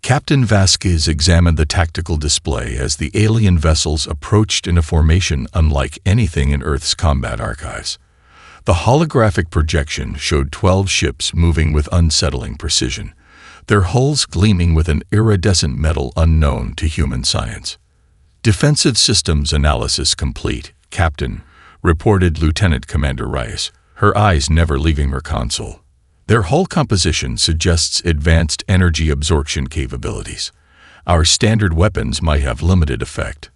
Captain Vasquez examined the tactical display as the alien vessels approached in a formation unlike anything in Earth's combat archives. The holographic projection showed 12 ships moving with unsettling precision, their hulls gleaming with an iridescent metal unknown to human science. "Defensive systems analysis complete, Captain," reported Lieutenant Commander Rice, her eyes never leaving her console. "Their hull composition suggests advanced energy absorption capabilities. Our standard weapons might have limited effect."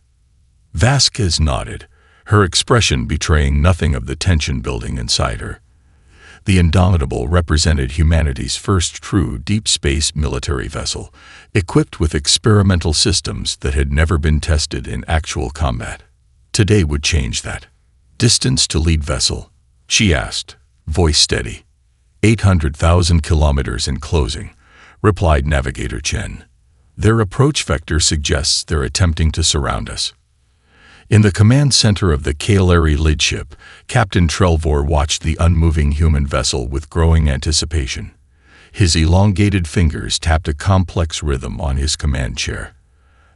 Vasquez nodded, her expression betraying nothing of the tension building inside her. The Indomitable represented humanity's first true deep space military vessel, equipped with experimental systems that had never been tested in actual combat. Today would change that. "Distance to lead vessel?" she asked, voice steady. 800,000 kilometers in closing," replied Navigator Chen. "Their approach vector suggests they're attempting to surround us." In the command center of the Cagliari lead ship, Captain Trelvor watched the unmoving human vessel with growing anticipation. His elongated fingers tapped a complex rhythm on his command chair,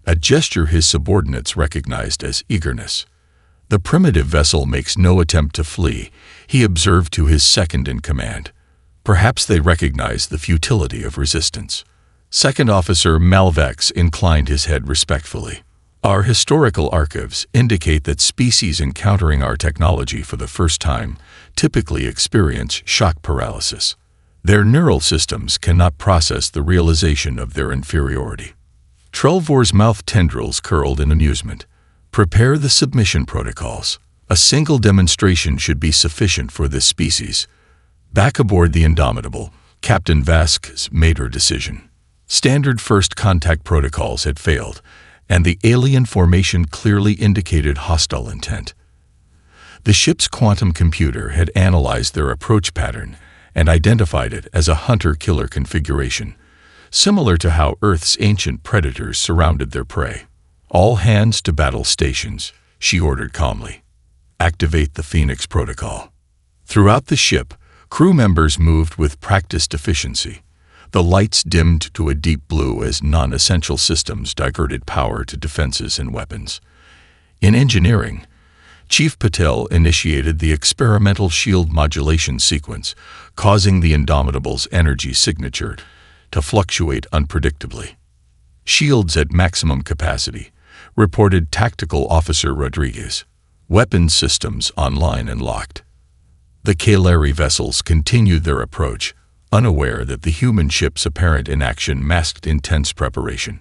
a gesture his subordinates recognized as eagerness. "The primitive vessel makes no attempt to flee," he observed to his second in command. "Perhaps they recognize the futility of resistance." Second Officer Malvex inclined his head respectfully. "Our historical archives indicate that species encountering our technology for the first time typically experience shock paralysis. Their neural systems cannot process the realization of their inferiority." Trelvor's mouth tendrils curled in amusement. "Prepare the submission protocols. A single demonstration should be sufficient for this species." Back aboard the Indomitable, Captain Vasquez made her decision. Standard first contact protocols had failed, and the alien formation clearly indicated hostile intent. The ship's quantum computer had analyzed their approach pattern and identified it as a hunter-killer configuration, similar to how Earth's ancient predators surrounded their prey. "All hands to battle stations," she ordered calmly. "Activate the Phoenix Protocol." Throughout the ship, crew members moved with practiced efficiency. The lights dimmed to a deep blue as non-essential systems diverted power to defenses and weapons. In engineering, Chief Patel initiated the experimental shield modulation sequence, causing the Indomitable's energy signature to fluctuate unpredictably. "Shields at maximum capacity," reported Tactical Officer Rodriguez. "Weapons systems online and locked." The Cagliari vessels continued their approach, unaware that the human ship's apparent inaction masked intense preparation.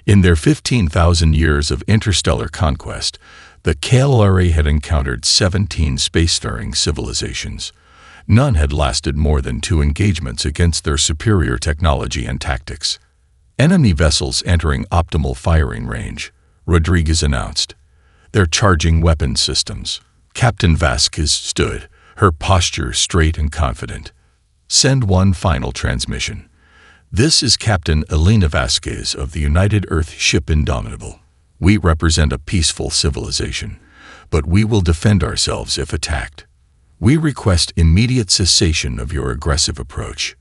In their 15,000 years of interstellar conquest, the Cagliari had encountered 17 spacefaring civilizations. None had lasted more than 2 engagements against their superior technology and tactics. "Enemy vessels entering optimal firing range," Rodriguez announced. "They're charging weapons systems." Captain Vasquez stood, her posture straight and confident. "Send one final transmission. This is Captain Elena Vasquez of the United Earth ship Indomitable. We represent a peaceful civilization, but we will defend ourselves if attacked. We request immediate cessation of your aggressive approach."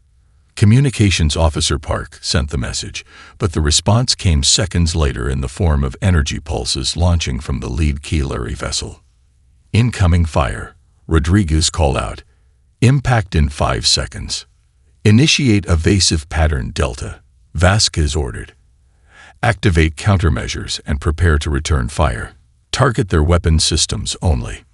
Communications Officer Park sent the message, but the response came seconds later in the form of energy pulses launching from the lead Cagliari vessel. "Incoming fire," Rodriguez called out. "Impact in 5 seconds. Initiate evasive pattern Delta," Vasquez ordered. "Activate countermeasures and prepare to return fire. Target their weapon systems only."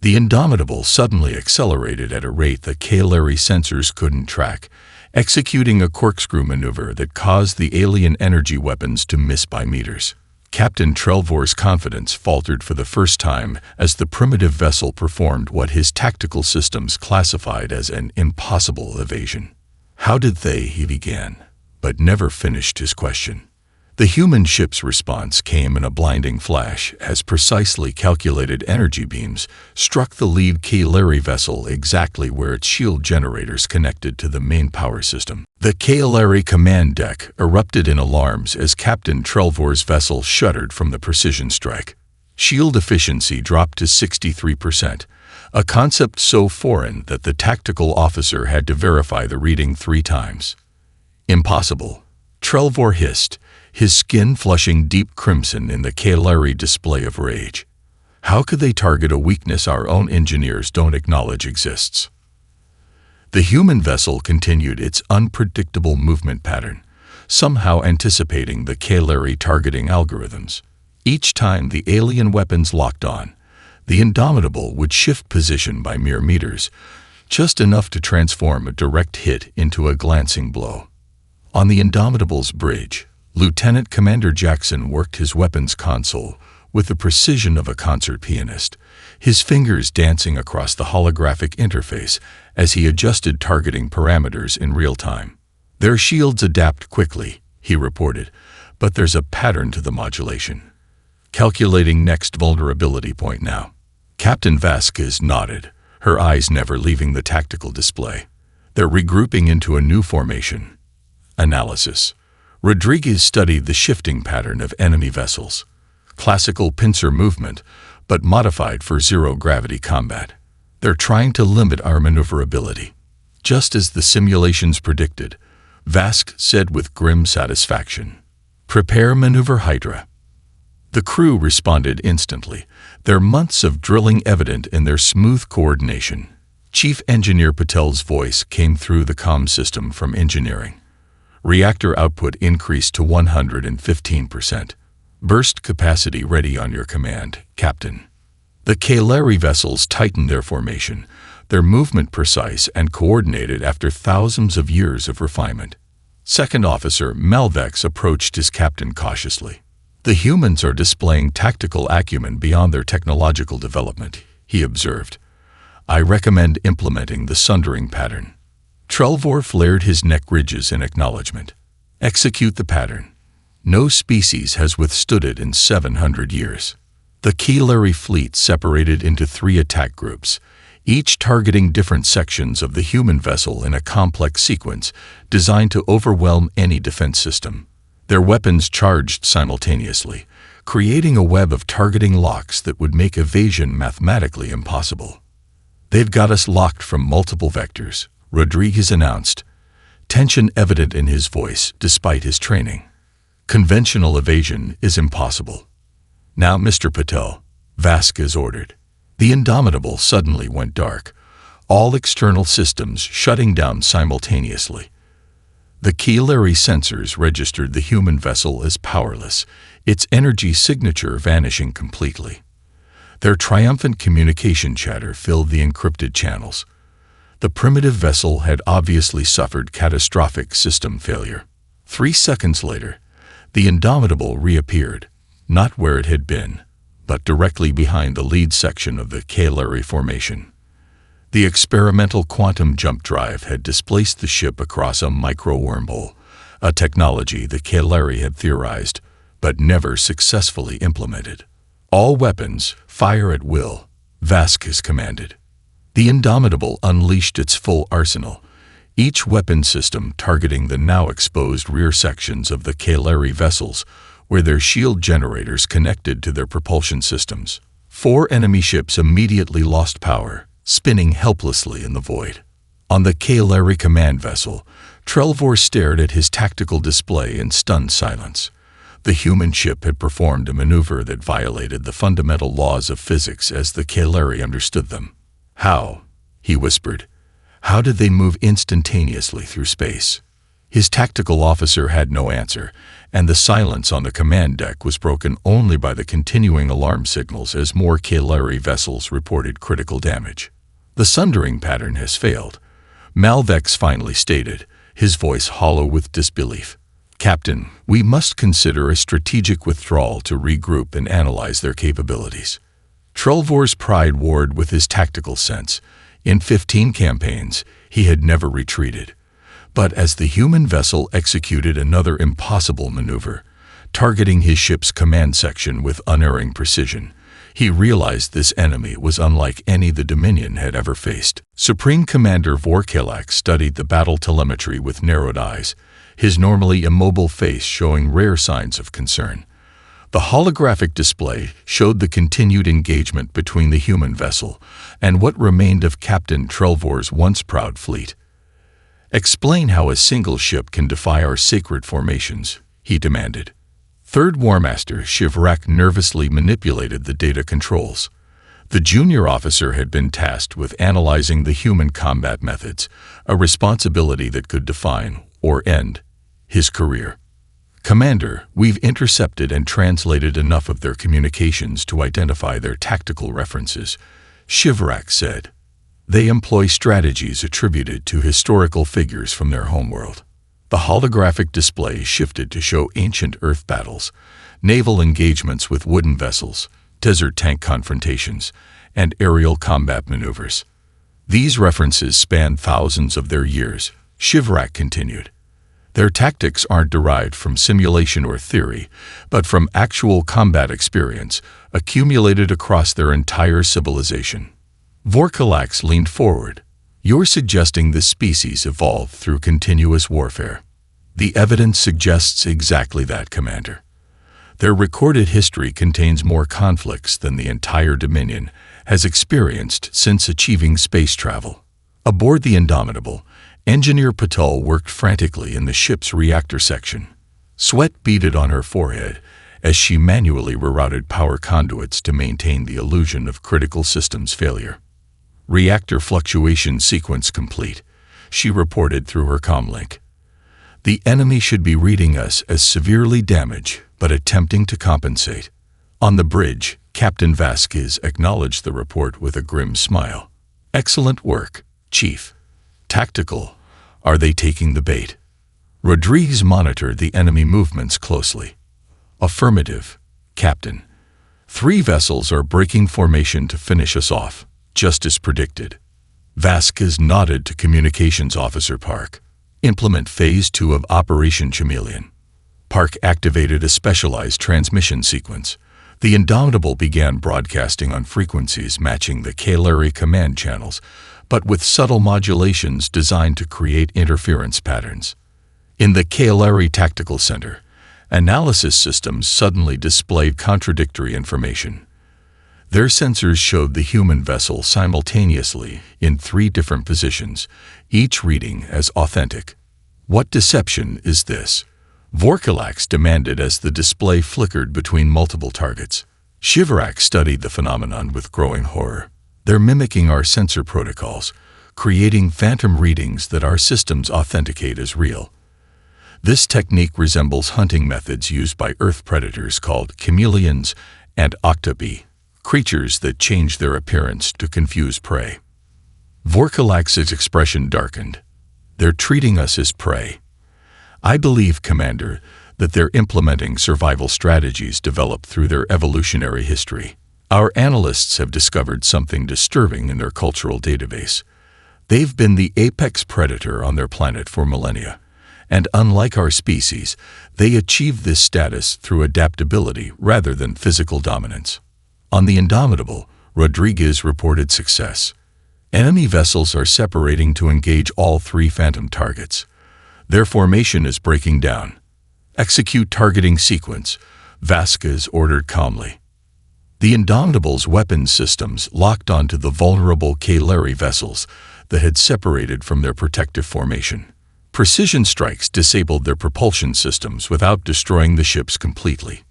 The Indomitable suddenly accelerated at a rate the Cagliari sensors couldn't track, executing a corkscrew maneuver that caused the alien energy weapons to miss by meters. Captain Trelvor's confidence faltered for the first time as the primitive vessel performed what his tactical systems classified as an impossible evasion. "How did they?" he began, but never finished his question. The human ship's response came in a blinding flash as precisely calculated energy beams struck the lead Cagliari vessel exactly where its shield generators connected to the main power system. The Cagliari command deck erupted in alarms as Captain Trelvor's vessel shuddered from the precision strike. Shield efficiency dropped to 63%, a concept so foreign that the tactical officer had to verify the reading 3 times. "Impossible," Trelvor hissed, his skin flushing deep crimson in the Kaleri display of rage. How could they target a weakness our own engineers don't acknowledge exists? The human vessel continued its unpredictable movement pattern, somehow anticipating the Kaleri targeting algorithms. Each time the alien weapons locked on, the Indomitable would shift position by mere meters, just enough to transform a direct hit into a glancing blow. On the Indomitable's bridge, Lieutenant Commander Jackson worked his weapons console with the precision of a concert pianist, his fingers dancing across the holographic interface as he adjusted targeting parameters in real time. Their shields adapt quickly, he reported, but there's a pattern to the modulation. Calculating next vulnerability point now. Captain Vasquez nodded, her eyes never leaving the tactical display. They're regrouping into a new formation. Analysis. Rodriguez studied the shifting pattern of enemy vessels. Classical pincer movement, but modified for zero-gravity combat. They're trying to limit our maneuverability. Just as the simulations predicted, Vasque said with grim satisfaction. Prepare Maneuver Hydra. The crew responded instantly, their months of drilling evident in their smooth coordination. Chief Engineer Patel's voice came through the comm system from engineering. Reactor output increased to 115%. Burst capacity ready on your command, Captain. The Kaleri vessels tightened their formation, their movement precise and coordinated after thousands of years of refinement. Second Officer Malvex approached his captain cautiously. The humans are displaying tactical acumen beyond their technological development, he observed. I recommend implementing the sundering pattern. Trelvor flared his neck ridges in acknowledgement. Execute the pattern. No species has withstood it in 700 years. The Kaleri fleet separated into 3 attack groups, each targeting different sections of the human vessel in a complex sequence designed to overwhelm any defense system. Their weapons charged simultaneously, creating a web of targeting locks that would make evasion mathematically impossible. They've got us locked from multiple vectors, Rodriguez announced, tension evident in his voice despite his training. Conventional evasion is impossible. Now, Mr. Patel, Vasquez ordered. The Indomitable suddenly went dark, all external systems shutting down simultaneously. The Kaleri sensors registered the human vessel as powerless, its energy signature vanishing completely. Their triumphant communication chatter filled the encrypted channels. The primitive vessel had obviously suffered catastrophic system failure. 3 seconds later, the Indomitable reappeared, not where it had been, but directly behind the lead section of the Kaleri formation. The experimental quantum jump drive had displaced the ship across a micro-wormhole, a technology the Kaleri had theorized, but never successfully implemented. All weapons, fire at will, Vasquez commanded. The Indomitable unleashed its full arsenal, each weapon system targeting the now exposed rear sections of the Kaleri vessels, where their shield generators connected to their propulsion systems. 4 enemy ships immediately lost power, spinning helplessly in the void. On the Kaleri command vessel, Trelvor stared at his tactical display in stunned silence. The human ship had performed a maneuver that violated the fundamental laws of physics as the Kaleri understood them. How? He whispered. How did they move instantaneously through space? His tactical officer had no answer, and the silence on the command deck was broken only by the continuing alarm signals as more Kaleri vessels reported critical damage. The sundering pattern has failed, Malvex finally stated, his voice hollow with disbelief. Captain, we must consider a strategic withdrawal to regroup and analyze their capabilities. Trelvor's pride warred with his tactical sense. In 15 campaigns, he had never retreated. But as the human vessel executed another impossible maneuver, targeting his ship's command section with unerring precision, he realized this enemy was unlike any the Dominion had ever faced. Supreme Commander Vorkalak studied the battle telemetry with narrowed eyes, his normally immobile face showing rare signs of concern. The holographic display showed the continued engagement between the human vessel and what remained of Captain Trelvor's once proud fleet. Explain how a single ship can defy our sacred formations, he demanded. Third War Master Shivrak nervously manipulated the data controls. The junior officer had been tasked with analyzing the human combat methods, a responsibility that could define, or end, his career. Commander, we've intercepted and translated enough of their communications to identify their tactical references, Shivrak said. They employ strategies attributed to historical figures from their homeworld. The holographic display shifted to show ancient Earth battles, naval engagements with wooden vessels, desert tank confrontations, and aerial combat maneuvers. These references span thousands of their years, Shivrak continued. Their tactics aren't derived from simulation or theory, but from actual combat experience accumulated across their entire civilization. Vorkalax leaned forward. You're suggesting this species evolved through continuous warfare. The evidence suggests exactly that, Commander. Their recorded history contains more conflicts than the entire Dominion has experienced since achieving space travel. Aboard the Indomitable, Engineer Patel worked frantically in the ship's reactor section. Sweat beaded on her forehead as she manually rerouted power conduits to maintain the illusion of critical systems failure. Reactor fluctuation sequence complete, she reported through her comlink. The enemy should be reading us as severely damaged, but attempting to compensate. On the bridge, Captain Vasquez acknowledged the report with a grim smile. Excellent work, Chief. Tactical. Are they taking the bait? Rodriguez monitored the enemy movements closely. Affirmative, Captain. 3 vessels are breaking formation to finish us off, just as predicted. Vasquez nodded to Communications Officer Park. Implement Phase 2 of Operation Chameleon. Park activated a specialized transmission sequence. The Indomitable began broadcasting on frequencies matching the Kalari command channels, but with subtle modulations designed to create interference patterns. In the Kalari Tactical Center, analysis systems suddenly displayed contradictory information. Their sensors showed the human vessel simultaneously in 3 different positions, each reading as authentic. What deception is this? Vorkalax demanded as the display flickered between multiple targets. Shivrak studied the phenomenon with growing horror. They're mimicking our sensor protocols, creating phantom readings that our systems authenticate as real. This technique resembles hunting methods used by Earth predators called chameleons and octopi, creatures that change their appearance to confuse prey. Vorkalax's expression darkened. They're treating us as prey. I believe, Commander, that they're implementing survival strategies developed through their evolutionary history. Our analysts have discovered something disturbing in their cultural database. They've been the apex predator on their planet for millennia, and unlike our species, they achieved this status through adaptability rather than physical dominance. On the Indomitable, Rodriguez reported success. Enemy vessels are separating to engage all 3 phantom targets. Their formation is breaking down. Execute targeting sequence, Vasquez ordered calmly. The Indomitable's weapons systems locked onto the vulnerable Kalari vessels that had separated from their protective formation. Precision strikes disabled their propulsion systems without destroying the ships completely.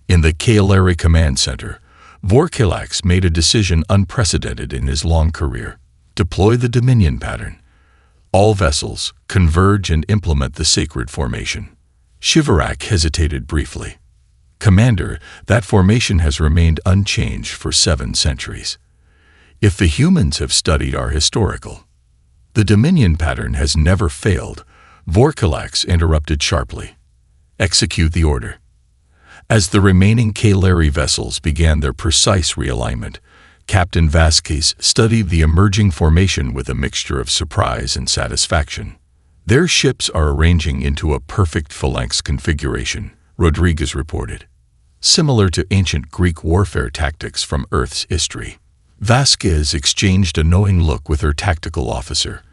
In the Kalari Command Center, Vorkalax made a decision unprecedented in his long career. Deploy the Dominion pattern. All vessels converge and implement the sacred formation. Shivrak hesitated briefly. Commander, that formation has remained unchanged for 7 centuries. If the humans have studied our historical, the Dominion pattern has never failed, Vorkalax interrupted sharply. Execute the order. As the remaining Kalari vessels began their precise realignment, Captain Vasquez studied the emerging formation with a mixture of surprise and satisfaction. Their ships are arranging into a perfect phalanx configuration, Rodriguez reported. Similar to ancient Greek warfare tactics from Earth's history. Vasquez exchanged a knowing look with her tactical officer.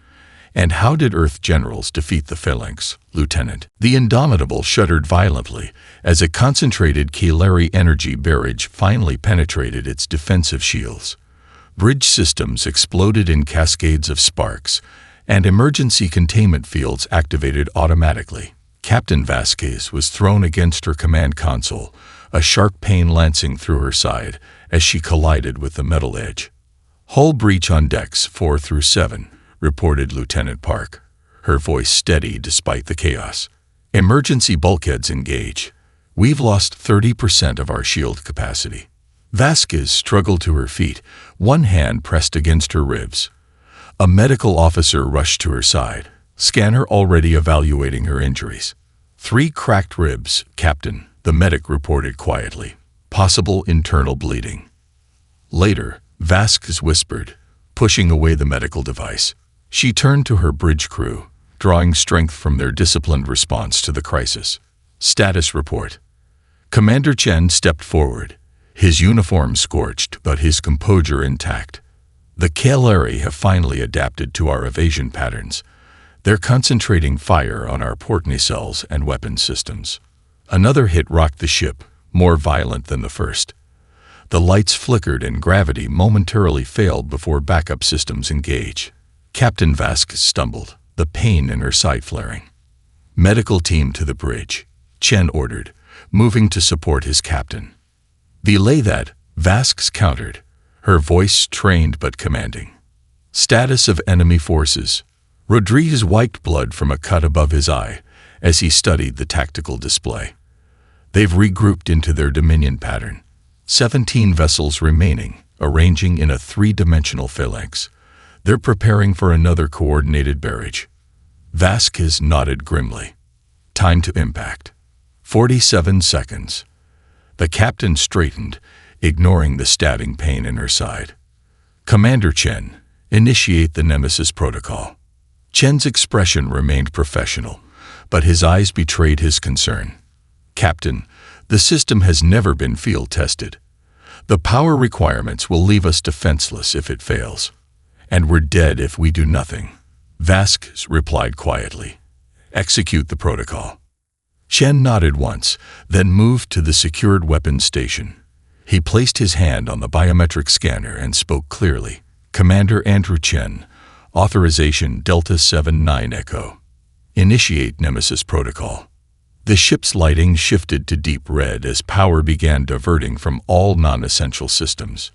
And how did Earth generals defeat the phalanx, Lieutenant? The Indomitable shuddered violently as a concentrated Kalari energy barrage finally penetrated its defensive shields. Bridge systems exploded in cascades of sparks, and emergency containment fields activated automatically. Captain Vasquez was thrown against her command console, a sharp pain lancing through her side as she collided with the metal edge. "Hull breach on decks 4 through 7, reported Lieutenant Park, her voice steady despite the chaos. "Emergency bulkheads engage. We've lost 30% of our shield capacity." Vasquez struggled to her feet, one hand pressed against her ribs. A medical officer rushed to her side, scanner already evaluating her injuries. "3 cracked ribs, Captain," the medic reported quietly. "Possible internal bleeding." Later, Vasquez whispered, pushing away the medical device. She turned to her bridge crew, drawing strength from their disciplined response to the crisis. Status report. Commander Chen stepped forward, his uniform scorched but his composure intact. "The Kaleri have finally adapted to our evasion patterns. They're concentrating fire on our port nacelles and weapon systems." Another hit rocked the ship, more violent than the first. The lights flickered and gravity momentarily failed before backup systems engage. Captain Vasquez stumbled, the pain in her side flaring. "Medical team to the bridge," Chen ordered, moving to support his captain. "Belay that," Vasquez countered, her voice trained but commanding. Status of enemy forces. Rodriguez wiped blood from a cut above his eye as he studied the tactical display. They've regrouped into their Dominion pattern. 17 vessels remaining, arranging in a 3-dimensional phalanx. They're preparing for another coordinated barrage. Vasquez nodded grimly. Time to impact. 47 seconds. The captain straightened, ignoring the stabbing pain in her side. "Commander Chen, initiate the Nemesis protocol." Chen's expression remained professional, but his eyes betrayed his concern. "Captain, the system has never been field-tested. The power requirements will leave us defenseless if it fails. And we're dead if we do nothing." Vasquez replied quietly. "Execute the protocol." Chen nodded once, then moved to the secured weapons station. He placed his hand on the biometric scanner and spoke clearly. "Commander Andrew Chen, authorization Delta 79 Echo. Initiate Nemesis protocol." The ship's lighting shifted to deep red as power began diverting from all non-essential systems.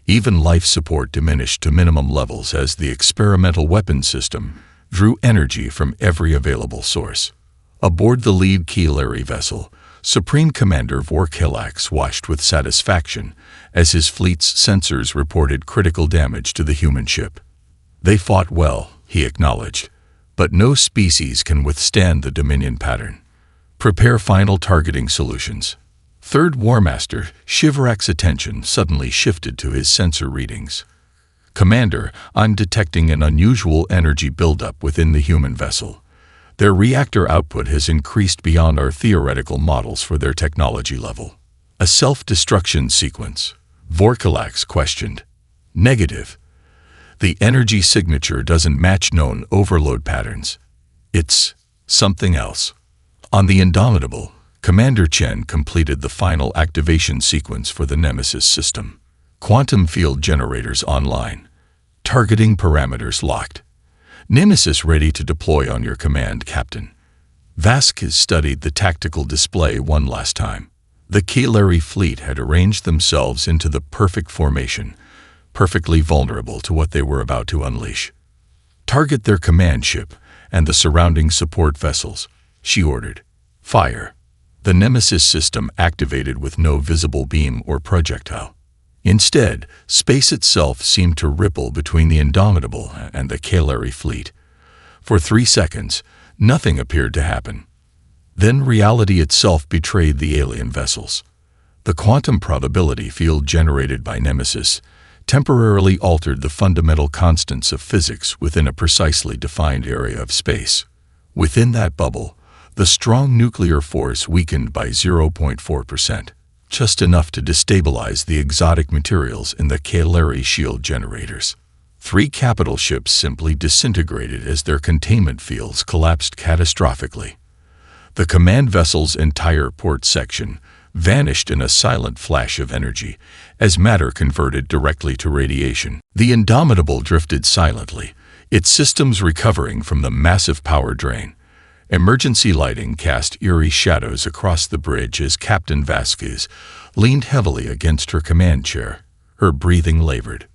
Even life support diminished to minimum levels as the experimental weapons system drew energy from every available source. Aboard the lead Kaleri vessel, Supreme Commander Vorkelax watched with satisfaction as his fleet's sensors reported critical damage to the human ship. "They fought well," he acknowledged, "but no species can withstand the Dominion pattern. Prepare final targeting solutions." Third War Master Shivarak's attention suddenly shifted to his sensor readings. "Commander, I'm detecting an unusual energy buildup within the human vessel. Their reactor output has increased beyond our theoretical models for their technology level." "A self-destruction sequence?" Vorkelax questioned. "Negative. The energy signature doesn't match known overload patterns. It's something else." On the Indomitable, Commander Chen completed the final activation sequence for the Nemesis system. Quantum field generators online. Targeting parameters locked. Nemesis ready to deploy on your command, Captain. Vasquez studied the tactical display one last time. The Kaleri fleet had arranged themselves into the perfect formation, perfectly vulnerable to what they were about to unleash. "Target their command ship and the surrounding support vessels," she ordered. "Fire." The Nemesis system activated with no visible beam or projectile. Instead, space itself seemed to ripple between the Indomitable and the Kaleri fleet. For 3 seconds, nothing appeared to happen. Then reality itself betrayed the alien vessels. The quantum probability field generated by Nemesis temporarily altered the fundamental constants of physics within a precisely defined area of space. Within that bubble, the strong nuclear force weakened by 0.4%, just enough to destabilize the exotic materials in the Kaleri shield generators. 3 capital ships simply disintegrated as their containment fields collapsed catastrophically. The command vessel's entire port section vanished in a silent flash of energy as matter converted directly to radiation. The Indomitable drifted silently, its systems recovering from the massive power drain. Emergency lighting cast eerie shadows across the bridge as Captain Vasquez leaned heavily against her command chair. Her breathing labored.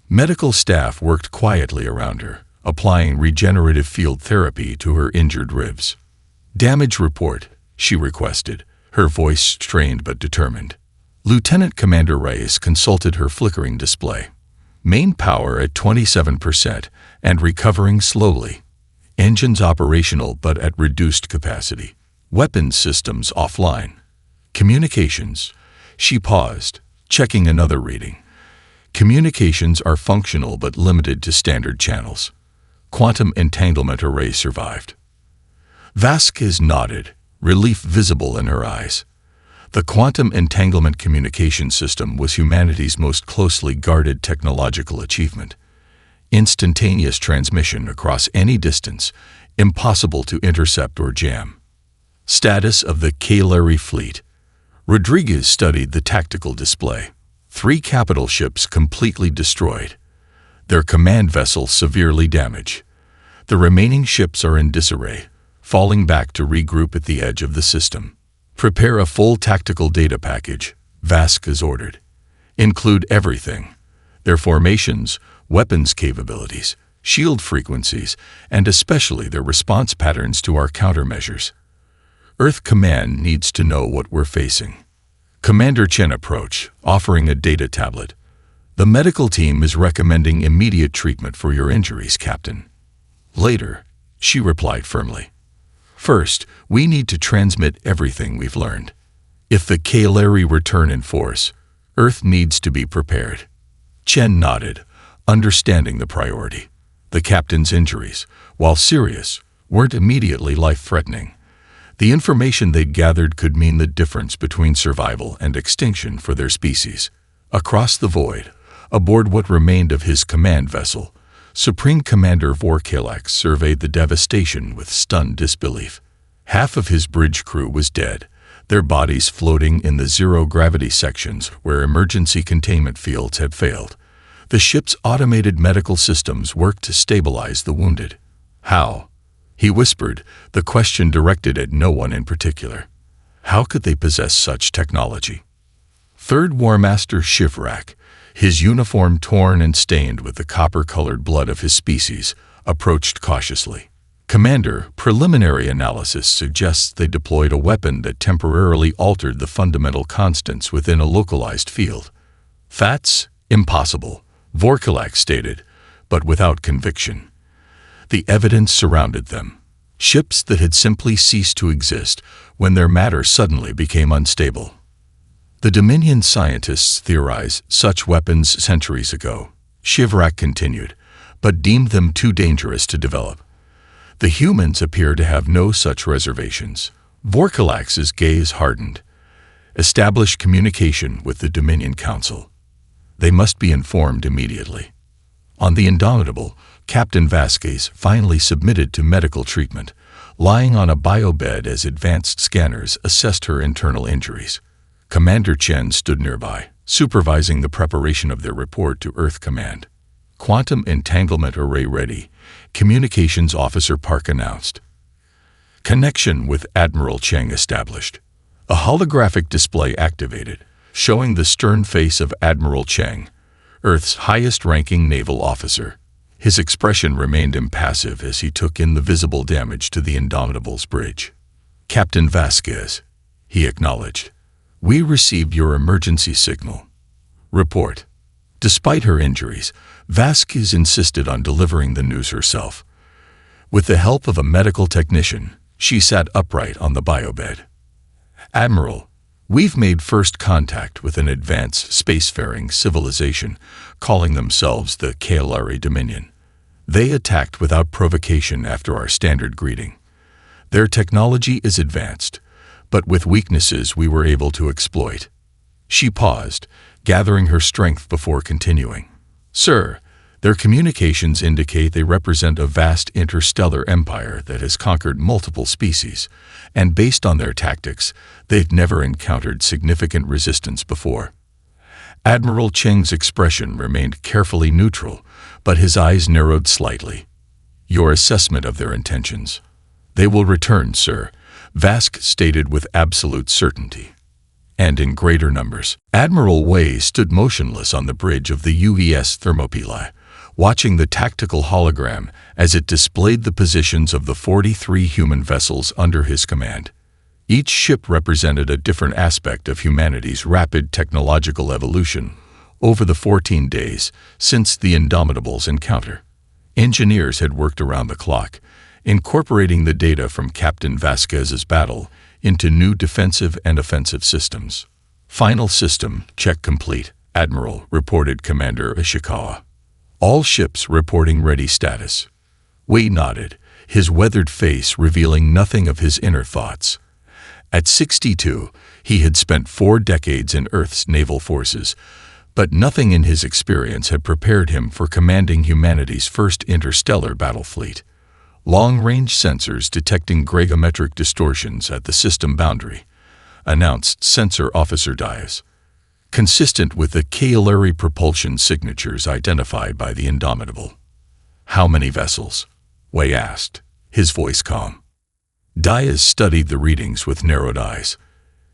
Medical staff worked quietly around her, applying regenerative field therapy to her injured ribs. "Damage report," she requested, her voice strained but determined. Lieutenant Commander Reyes consulted her flickering display. Main power at 27% and recovering slowly. Engines operational but at reduced capacity. Weapons systems offline. Communications. She paused, checking another reading. Communications are functional but limited to standard channels. Quantum entanglement array survived. Vasquez nodded, relief visible in her eyes. The quantum entanglement communication system was humanity's most closely guarded technological achievement. Instantaneous transmission across any distance, impossible to intercept or jam. Status of the Cagliari fleet. Rodriguez studied the tactical display. 3 capital ships completely destroyed. Their command vessels severely damaged. The remaining ships are in disarray, falling back to regroup at the edge of the system. "Prepare a full tactical data package," Vasquez ordered. "Include everything. Their formations, weapons capabilities, shield frequencies, and especially their response patterns to our countermeasures. Earth Command needs to know what we're facing." Commander Chen approached, offering a data tablet. "The medical team is recommending immediate treatment for your injuries, Captain." "Later," she replied firmly. "First, we need to transmit everything we've learned. If the Cagliari return in force, Earth needs to be prepared." Chen nodded, understanding the priority. The captain's injuries, while serious, weren't immediately life-threatening. The information they'd gathered could mean the difference between survival and extinction for their species. Across the void, aboard what remained of his command vessel, Supreme Commander Vorkalax surveyed the devastation with stunned disbelief. Half of his bridge crew was dead, their bodies floating in the zero-gravity sections where emergency containment fields had failed. The ship's automated medical systems worked to stabilize the wounded. "How?" he whispered, the question directed at no one in particular. How could they possess such technology? Third War Master Shivrak, his uniform torn and stained with the copper-colored blood of his species, approached cautiously. "Commander, preliminary analysis suggests they deployed a weapon that temporarily altered the fundamental constants within a localized field." "That's impossible," Vorkalax stated, but without conviction. The evidence surrounded them. Ships that had simply ceased to exist when their matter suddenly became unstable. The Dominion scientists theorized such weapons centuries ago, Shivrak continued, but deemed them too dangerous to develop. The humans appear to have no such reservations. Vorkalax's gaze hardened. "Establish communication with the Dominion Council. They must be informed immediately." On the Indomitable, Captain Vasquez finally submitted to medical treatment, lying on a biobed as advanced scanners assessed her internal injuries. Commander Chen stood nearby, supervising the preparation of their report to Earth Command. "Quantum entanglement array ready," Communications Officer Park announced. Connection with Admiral Cheng established. A holographic display activated, showing the stern face of Admiral Cheng, Earth's highest-ranking naval officer. His expression remained impassive as he took in the visible damage to the Indomitable's bridge. "Captain Vasquez," he acknowledged, "we received your emergency signal. Report." Despite her injuries, Vasquez insisted on delivering the news herself. With the help of a medical technician, she sat upright on the biobed. "Admiral, we've made first contact with an advanced spacefaring civilization calling themselves the Cagliari Dominion. They attacked without provocation after our standard greeting. Their technology is advanced, but with weaknesses we were able to exploit." She paused, gathering her strength before continuing. "Sir, their communications indicate they represent a vast interstellar empire that has conquered multiple species, and based on their tactics, they've never encountered significant resistance before." Admiral Cheng's expression remained carefully neutral, but his eyes narrowed slightly. Your assessment of their intentions. They will return, sir, Vask stated with absolute certainty. And in greater numbers. Admiral Wei stood motionless on the bridge of the UES Thermopylae, watching the tactical hologram as it displayed the positions of the 43 human vessels under his command. Each ship represented a different aspect of humanity's rapid technological evolution over the 14 days since the Indomitables encounter. Engineers had worked around the clock, incorporating the data from Captain Vasquez's battle into new defensive and offensive systems. Final system check complete, Admiral, reported Commander Ishikawa. All ships reporting ready status. Wei nodded, his weathered face revealing nothing of his inner thoughts. At 62, he had spent 4 decades in Earth's naval forces, but nothing in his experience had prepared him for commanding humanity's first interstellar battle fleet. Long-range sensors detecting gravimetric distortions at the system boundary, announced Sensor Officer Dias, consistent with the Caillari propulsion signatures identified by the Indomitable. How many vessels? Wei asked, his voice calm. Dias studied the readings with narrowed eyes.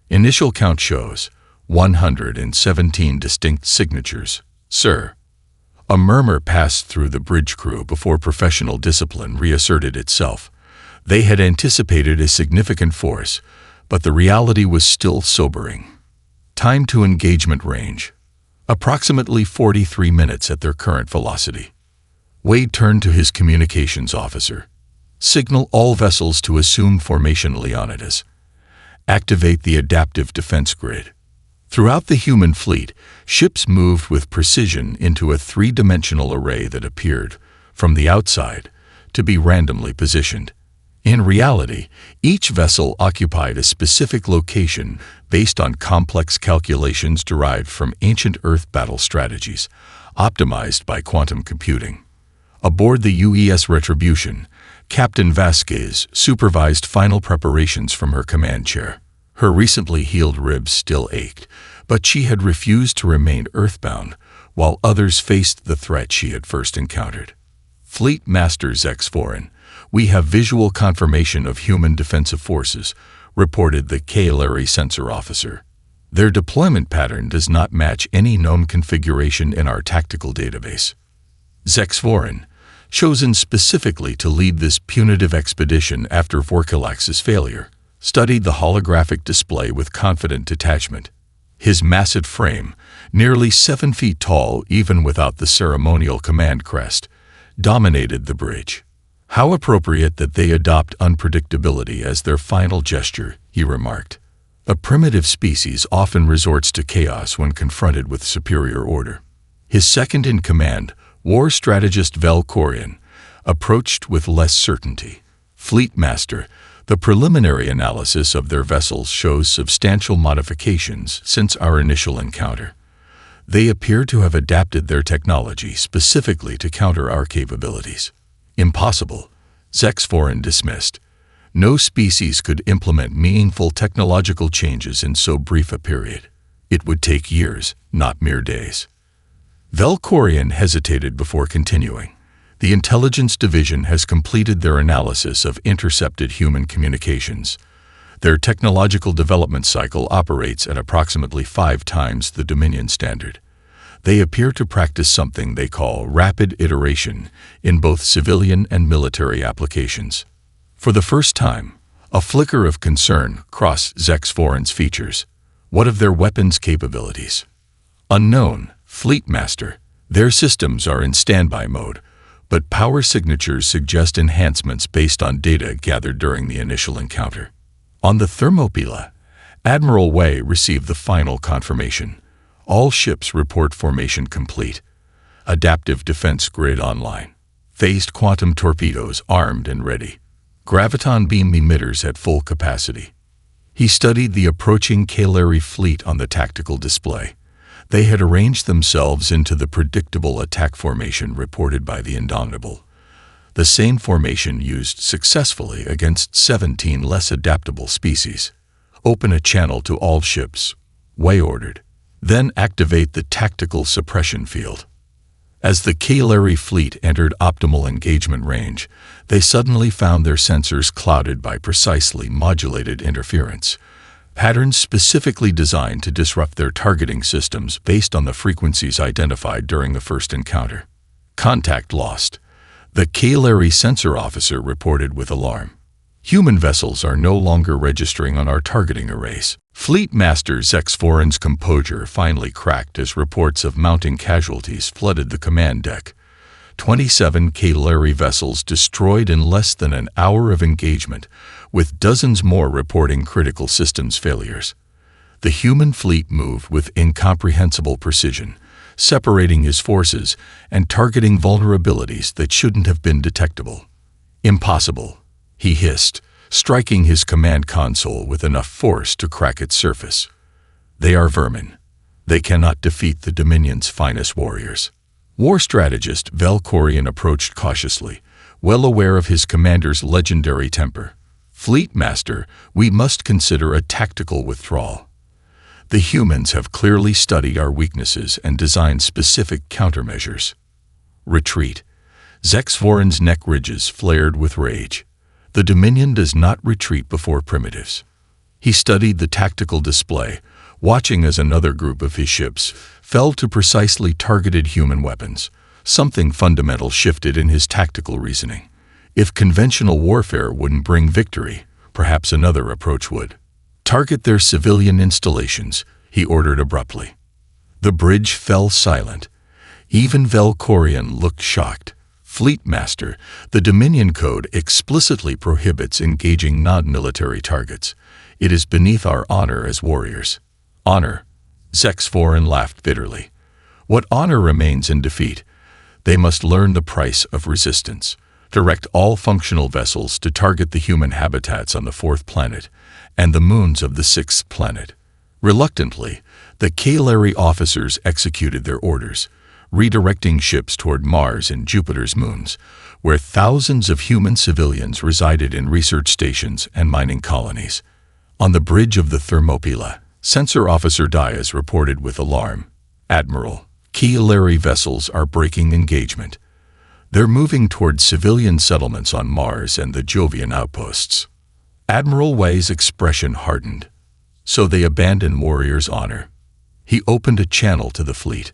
Initial count shows 117 distinct signatures, sir. A murmur passed through the bridge crew before professional discipline reasserted itself. They had anticipated a significant force, but the reality was still sobering. Time to engagement range. Approximately 43 minutes at their current velocity. Wade turned to his communications officer. Signal all vessels to assume formation Leonidas. Activate the adaptive defense grid. Throughout the human fleet, ships moved with precision into a 3-dimensional array that appeared, from the outside, to be randomly positioned. In reality, each vessel occupied a specific location based on complex calculations derived from ancient Earth battle strategies, optimized by quantum computing. Aboard the UES Retribution, Captain Vasquez supervised final preparations from her command chair. Her recently healed ribs still ached, but she had refused to remain earthbound, while others faced the threat she had first encountered. Fleet Master Zexforin, we have visual confirmation of human defensive forces, reported the Caillari sensor officer. Their deployment pattern does not match any known configuration in our tactical database. Zexforin, chosen specifically to lead this punitive expedition after Vorkalax's failure, studied the holographic display with confident detachment. His massive frame, nearly 7 feet tall even without the ceremonial command crest, dominated the bridge. How appropriate that they adopt unpredictability as their final gesture, he remarked. A primitive species often resorts to chaos when confronted with superior order. His second-in-command, war strategist Velkorian, approached with less certainty. Fleet Master, the preliminary analysis of their vessels shows substantial modifications since our initial encounter. They appear to have adapted their technology specifically to counter our capabilities. Impossible, Zexforin dismissed. No species could implement meaningful technological changes in so brief a period. It would take years, not mere days. Velkorian hesitated before continuing. The Intelligence Division has completed their analysis of intercepted human communications. Their technological development cycle operates at approximately 5 times the Dominion standard. They appear to practice something they call rapid iteration in both civilian and military applications. For the first time, a flicker of concern crossed Zexforin's features. What of their weapons capabilities? Unknown, Fleet Master. Their systems are in standby mode, but power signatures suggest enhancements based on data gathered during the initial encounter. On the Thermopylae, Admiral Wei received the final confirmation. All ships report formation complete. Adaptive defense grid online. Phased quantum torpedoes armed and ready. Graviton beam emitters at full capacity. He studied the approaching Caillari fleet on the tactical display. They had arranged themselves into the predictable attack formation reported by the Indomitable. The same formation used successfully against 17 less adaptable species. Open a channel to all ships, Wei ordered. Then activate the tactical suppression field. As the Kalari fleet entered optimal engagement range, they suddenly found their sensors clouded by precisely modulated interference, patterns specifically designed to disrupt their targeting systems based on the frequencies identified during the first encounter. Contact lost. The Kalari sensor officer reported with alarm. Human vessels are no longer registering on our targeting arrays. Fleet Master Zexforan's composure finally cracked as reports of mounting casualties flooded the command deck. 27 Kalari vessels destroyed in less than an hour of engagement, with dozens more reporting critical systems failures. The human fleet moved with incomprehensible precision, separating his forces and targeting vulnerabilities that shouldn't have been detectable. Impossible, he hissed, striking his command console with enough force to crack its surface. They are vermin. They cannot defeat the Dominion's finest warriors. War strategist Velkorian approached cautiously, well aware of his commander's legendary temper. Fleet Master, we must consider a tactical withdrawal. The humans have clearly studied our weaknesses and designed specific countermeasures. Retreat. Zexforan's neck ridges flared with rage. The Dominion does not retreat before primitives. He studied the tactical display, watching as another group of his ships fell to precisely targeted human weapons. Something fundamental shifted in his tactical reasoning. If conventional warfare wouldn't bring victory, perhaps another approach would. Target their civilian installations, he ordered abruptly. The bridge fell silent. Even Velkorian looked shocked. Fleet Master, the Dominion Code explicitly prohibits engaging non-military targets. It is beneath our honor as warriors. Honor? Zexforan laughed bitterly. What honor remains in defeat? They must learn the price of resistance. Direct all functional vessels to target the human habitats on the 4th planet and the moons of the 6th planet. Reluctantly, the Kalari officers executed their orders, redirecting ships toward Mars and Jupiter's moons, where thousands of human civilians resided in research stations and mining colonies. On the bridge of the Thermopylae, Sensor Officer Diaz reported with alarm. Admiral, Kalari vessels are breaking engagement. They're moving toward civilian settlements on Mars and the Jovian outposts. Admiral Wei's expression hardened. So they abandon warrior's honor. He opened a channel to the fleet.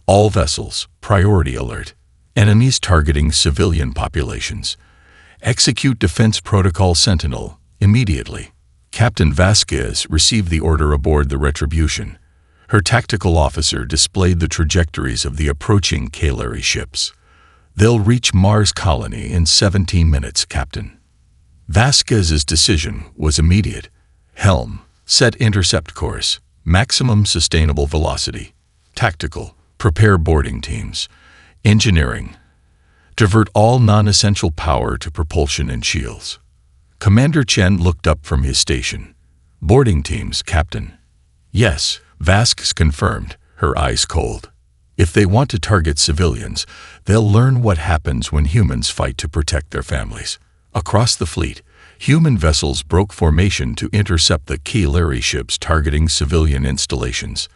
All vessels, priority alert. Enemies targeting civilian populations. Execute Defense Protocol Sentinel, immediately. Captain Vasquez received the order aboard the Retribution. Her tactical officer displayed the trajectories of the approaching Kalari ships. They'll reach Mars colony in 17 minutes, Captain. Vasquez's decision was immediate. Helm, set intercept course, maximum sustainable velocity. Tactical, prepare boarding teams. Engineering, divert all non-essential power to propulsion and shields. Commander Chen looked up from his station. Boarding teams, Captain. Yes, Vasquez confirmed, her eyes cold. If they want to target civilians, they'll learn what happens when humans fight to protect their families. Across the fleet, human vessels broke formation to intercept the Kalari ships targeting civilian installations.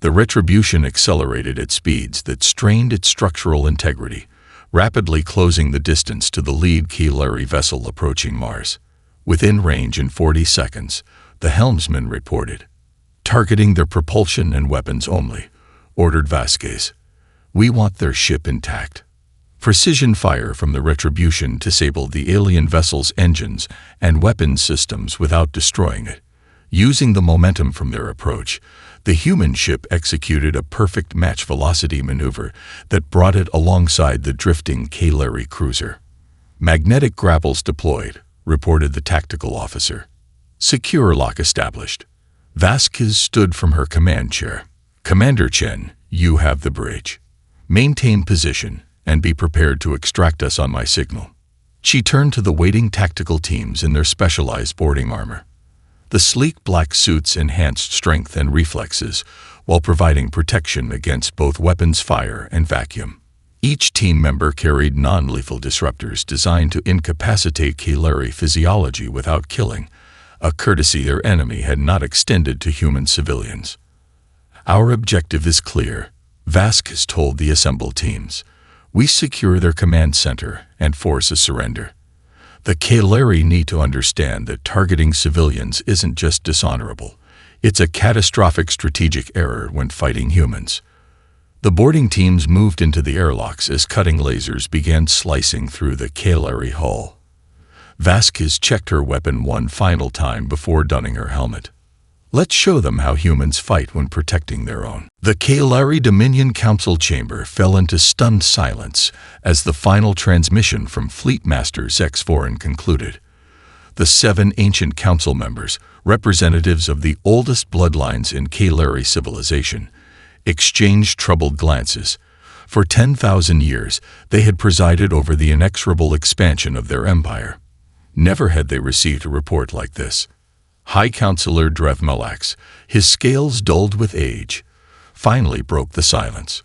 The Retribution accelerated at speeds that strained its structural integrity, rapidly closing the distance to the lead Kalari vessel approaching Mars. Within range in 40 seconds, the helmsman reported. Targeting their propulsion and weapons only, ordered Vasquez. We want their ship intact. Precision fire from the Retribution disabled the alien vessel's engines and weapons systems without destroying it. Using the momentum from their approach, the human ship executed a perfect match velocity maneuver that brought it alongside the drifting Kalari cruiser. Magnetic grapples deployed, reported the tactical officer. Secure lock established. Vasquez stood from her command chair. Commander Chen, you have the bridge. Maintain position and be prepared to extract us on my signal. She turned to the waiting tactical teams in their specialized boarding armor. The sleek black suits enhanced strength and reflexes while providing protection against both weapons fire and vacuum. Each team member carried non-lethal disruptors designed to incapacitate Kalari physiology without killing, a courtesy their enemy had not extended to human civilians. Our objective is clear. Vasquez told the assembled teams, "We secure their command center and force a surrender. The Kaleri need to understand that targeting civilians isn't just dishonorable. It's a catastrophic strategic error when fighting humans." The boarding teams moved into the airlocks as cutting lasers began slicing through the Kaleri hull. Vasquez checked her weapon one final time before donning her helmet. "Let's show them how humans fight when protecting their own." The Kaleri Dominion Council chamber fell into stunned silence as the final transmission from Fleet Master Zexforan concluded. The 7 ancient council members, representatives of the oldest bloodlines in Kaleri civilization, exchanged troubled glances. For 10,000 years, they had presided over the inexorable expansion of their empire. Never had they received a report like this. High Counselor Drevmelax, his scales dulled with age, finally broke the silence.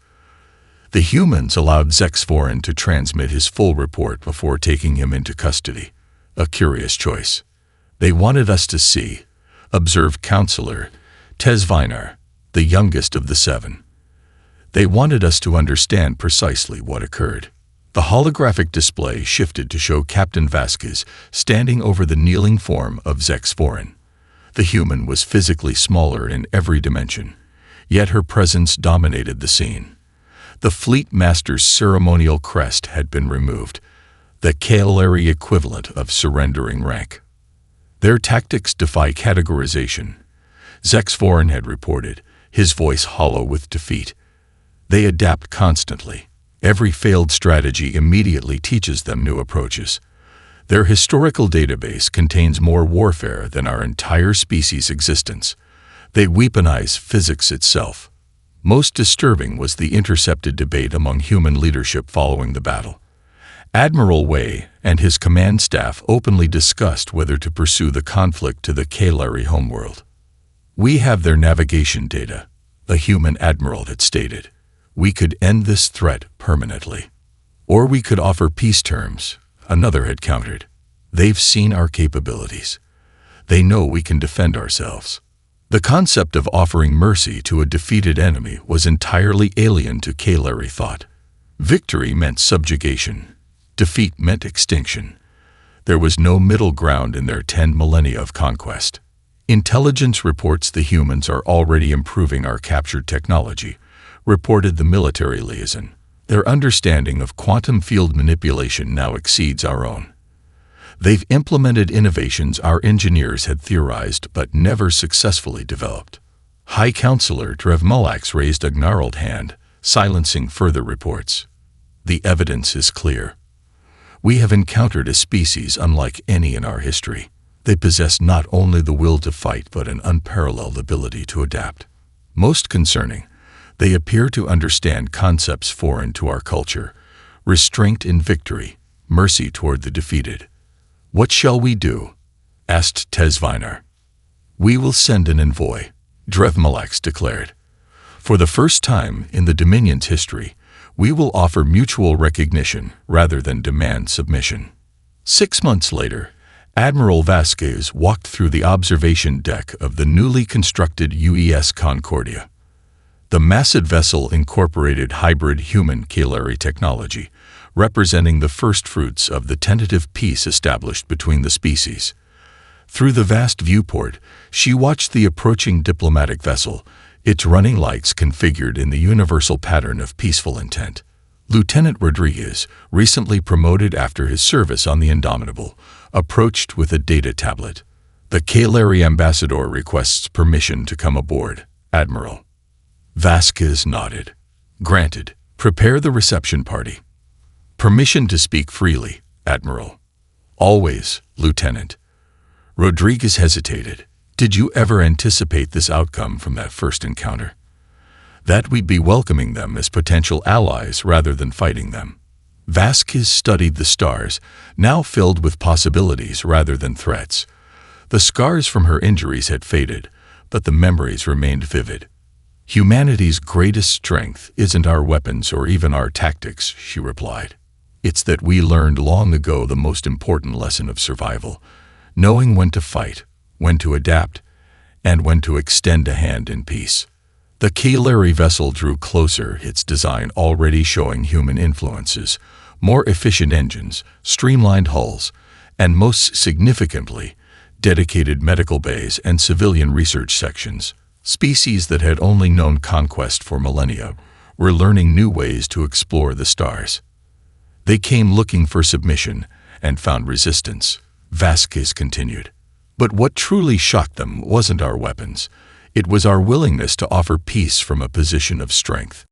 The humans allowed Zexforan to transmit his full report before taking him into custody. A curious choice. "They wanted us to see," observed Counselor Tesvinar, the youngest of the 7. "They wanted us to understand precisely what occurred." The holographic display shifted to show Captain Vasquez standing over the kneeling form of Zexforan. The human was physically smaller in every dimension, yet her presence dominated the scene. The Fleet Master's ceremonial crest had been removed, the Kaleri equivalent of surrendering rank. "Their tactics defy categorization," Zexforan had reported, his voice hollow with defeat. "They adapt constantly. Every failed strategy immediately teaches them new approaches. Their historical database contains more warfare than our entire species' existence. They weaponize physics itself." Most disturbing was the intercepted debate among human leadership following the battle. Admiral Wei and his command staff openly discussed whether to pursue the conflict to the Kaleri homeworld. "We have their navigation data," a human admiral had stated. "We could end this threat permanently. Or we could offer peace terms," another had countered. "They've seen our capabilities. They know we can defend ourselves." The concept of offering mercy to a defeated enemy was entirely alien to Kaleri thought. Victory meant subjugation. Defeat meant extinction. There was no middle ground in their 10 millennia of conquest. "Intelligence reports the humans are already improving our captured technology," reported the military liaison. "Their understanding of quantum field manipulation now exceeds our own. They've implemented innovations our engineers had theorized but never successfully developed." High Counselor Drevmelax raised a gnarled hand, silencing further reports. "The evidence is clear. We have encountered a species unlike any in our history. They possess not only the will to fight but an unparalleled ability to adapt. Most concerning, they appear to understand concepts foreign to our culture: restraint in victory, mercy toward the defeated." "What shall we do?" asked Tesvinar. "We will send an envoy," Drevmelax declared. "For the first time in the Dominion's history, we will offer mutual recognition rather than demand submission." 6 months later, Admiral Vasquez walked through the observation deck of the newly constructed UES Concordia. The massive vessel incorporated hybrid human-Kaleri technology, representing the first fruits of the tentative peace established between the species. Through the vast viewport, she watched the approaching diplomatic vessel, its running lights configured in the universal pattern of peaceful intent. Lieutenant Rodriguez, recently promoted after his service on the Indomitable, approached with a data tablet. "The Kaleri ambassador requests permission to come aboard, Admiral." Vasquez nodded. "Granted. Prepare the reception party." "Permission to speak freely, Admiral." "Always, Lieutenant." Rodriguez hesitated. "Did you ever anticipate this outcome from that first encounter? That we'd be welcoming them as potential allies rather than fighting them." Vasquez studied the stars, now filled with possibilities rather than threats. The scars from her injuries had faded, but the memories remained vivid. "Humanity's greatest strength isn't our weapons or even our tactics," she replied. "It's that we learned long ago the most important lesson of survival, knowing when to fight, when to adapt, and when to extend a hand in peace." The Caelary vessel drew closer, its design already showing human influences, more efficient engines, streamlined hulls, and most significantly, dedicated medical bays and civilian research sections. Species that had only known conquest for millennia were learning new ways to explore the stars. They came looking for submission and found resistance, Vasquez continued. But what truly shocked them wasn't our weapons. It was our willingness to offer peace from a position of strength.